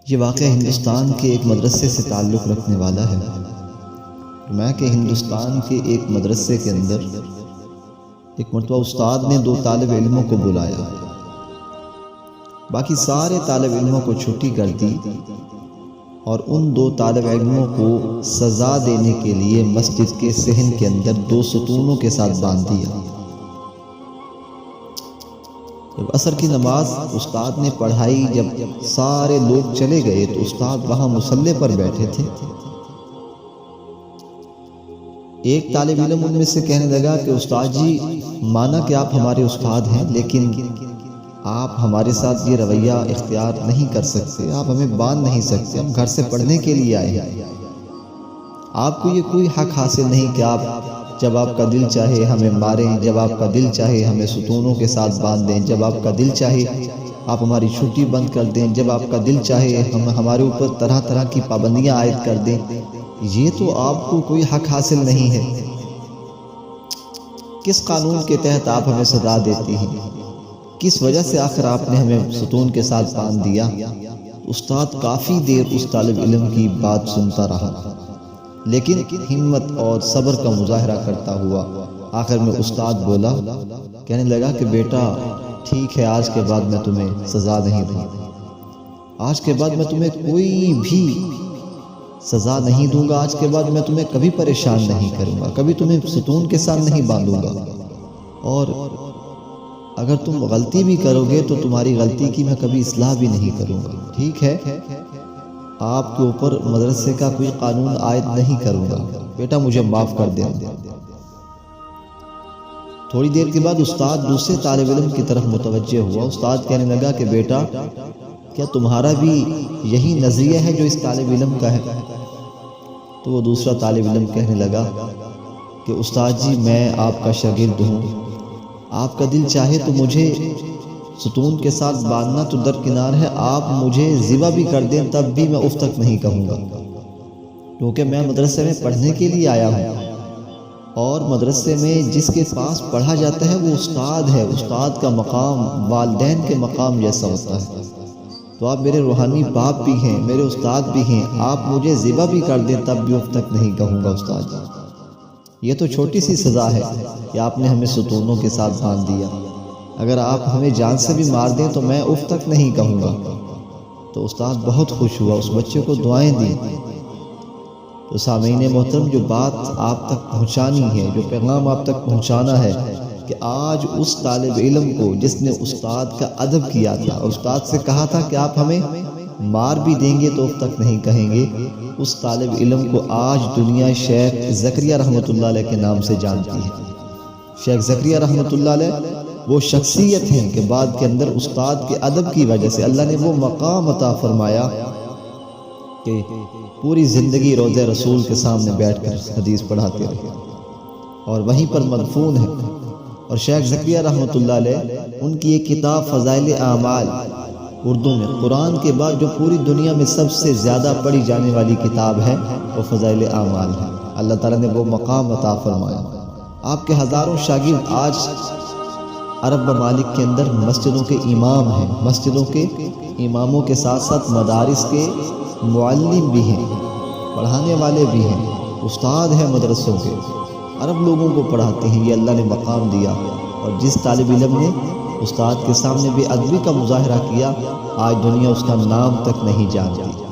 یہ واقعہ ہندوستان کے ایک مدرسے سے تعلق رکھنے والا ہے۔ میں کہ ہندوستان کے ایک مدرسے کے اندر ایک مرتبہ استاد نے 2 طالب علموں کو بلایا، باقی سارے طالب علموں کو چھٹی کر دی اور ان 2 طالب علموں کو سزا دینے کے لیے مسجد کے صحن کے اندر 2 ستونوں کے ساتھ باندھ دیا۔ جب عصر کی نماز استاد نے پڑھائی، جب سارے لوگ چلے گئے تو استاد وہاں مصلی پر بیٹھے تھے۔ ایک طالب علم ان میں سے کہنے لگا کہ استاد جی، مانا کہ آپ ہمارے استاد ہیں، لیکن آپ ہمارے ساتھ یہ رویہ اختیار نہیں کر سکتے، آپ ہمیں باندھ نہیں سکتے، ہم گھر سے پڑھنے کے لیے آئے ہیں۔ آپ کو یہ کوئی حق حاصل نہیں کہ آپ جب آپ کا دل چاہے ہمیں ماریں، جب آپ کا دل چاہے ہمیں ستونوں کے ساتھ باندھ دیں، جب آپ کا دل چاہے آپ ہماری چھٹی بند کر دیں، جب آپ کا دل چاہے ہم ہمارے اوپر طرح طرح کی پابندیاں عائد کر دیں۔ یہ تو آپ کو کوئی حق حاصل نہیں ہے۔ کس قانون کے تحت آپ ہمیں سزا دیتی ہیں؟ کس وجہ سے آخر آپ نے ہمیں ستون کے ساتھ باندھ دیا؟ استاد کافی دیر اس طالب علم کی بات سنتا رہا، لیکن ہمت اور صبر کا مظاہرہ کرتا ہوا آخر میں استاد بولا، کہنے لگا کہ بیٹا ٹھیک ہے، آج کے بعد میں تمہیں سزا نہیں دوں گا، آج کے بعد میں تمہیں کوئی بھی سزا نہیں دوں گا، آج کے بعد میں تمہیں کبھی پریشان نہیں کروں گا، کبھی تمہیں ستون کے ساتھ نہیں باندھوں گا، اور اگر تم غلطی بھی کرو گے تو تمہاری غلطی کی میں کبھی اصلاح بھی نہیں کروں گا، ٹھیک ہے؟ آپ کے اوپر مدرسے کا کوئی قانون عائد نہیں کروں گا، بیٹا مجھے معاف کر دیں۔ تھوڑی دیر کے بعد استاد دوسرے طالب علم کی طرف متوجہ ہوا۔ استاد کہنے لگا کہ بیٹا کیا تمہارا بھی یہی نظریہ ہے جو اس طالب علم کا ہے؟ تو وہ دوسرا طالب علم کہنے لگا کہ استاد جی، میں آپ کا شاگرد ہوں، آپ کا دل چاہے تو مجھے ستون کے ساتھ باندھنا تو درکنار ہے، آپ مجھے ذبح بھی کر دیں تب بھی میں اف تک نہیں کہوں گا، کیونکہ میں مدرسے میں پڑھنے کے لیے آیا ہوں، اور مدرسے میں جس کے پاس پڑھا جاتا ہے وہ استاد ہے، استاد کا مقام والدین کے مقام جیسا ہوتا ہے، تو آپ میرے روحانی باپ بھی ہیں، میرے استاد بھی ہیں، آپ مجھے ذبح بھی کر دیں تب بھی اف تک نہیں کہوں گا استاد جی۔ یہ تو چھوٹی سی سزا ہے کہ آپ نے ہمیں ستونوں کے ساتھ باندھ دیا، اگر آپ ہمیں جان سے بھی مار دیں تو میں اف تک نہیں کہوں گا۔ تو استاد بہت خوش ہوا، اس بچے کو دعائیں دی۔ تو سامعین محترم، جو بات آپ تک پہنچانی ہے، جو پیغام آپ تک پہنچانا ہے کہ آج اس طالب علم کو جس نے استاد کا ادب کیا تھا، استاد سے کہا تھا کہ آپ ہمیں مار بھی دیں گے تو اف تک نہیں کہیں گے، اس طالب علم کو آج دنیا شیخ زکریا رحمۃ اللہ علیہ کے نام سے جانتی ہے۔ شیخ زکریا رحمۃ اللہ علیہ وہ شخصیت ہیں کہ بعد کے اندر استاد کے ادب کی وجہ سے اللہ نے وہ مقام عطا فرمایا کہ پوری زندگی روضہ رسول کے سامنے بیٹھ کر حدیث پڑھاتے رہے اور وہیں پر مدفون ہے۔ اور شیخ زکریا رحمۃ اللہ علیہ ان کی ایک کتاب فضائل اعمال اردو میں، قرآن کے بعد جو پوری دنیا میں سب سے زیادہ پڑھی جانے والی کتاب ہے وہ فضائل اعمال ہے۔ اللہ تعالیٰ نے وہ مقام عطا فرمایا۔ آپ کے ہزاروں شاگرد آج عرب ممالک کے اندر مسجدوں کے امام ہیں، مسجدوں کے اماموں کے ساتھ ساتھ مدارس کے معلم بھی ہیں، پڑھانے والے بھی ہیں، استاد ہیں مدرسوں کے، عرب لوگوں کو پڑھاتے ہیں۔ یہ اللہ نے مقام دیا، اور جس طالب علم نے استاد کے سامنے بے ادبی کا مظاہرہ کیا، آج دنیا اس کا نام تک نہیں جانتی۔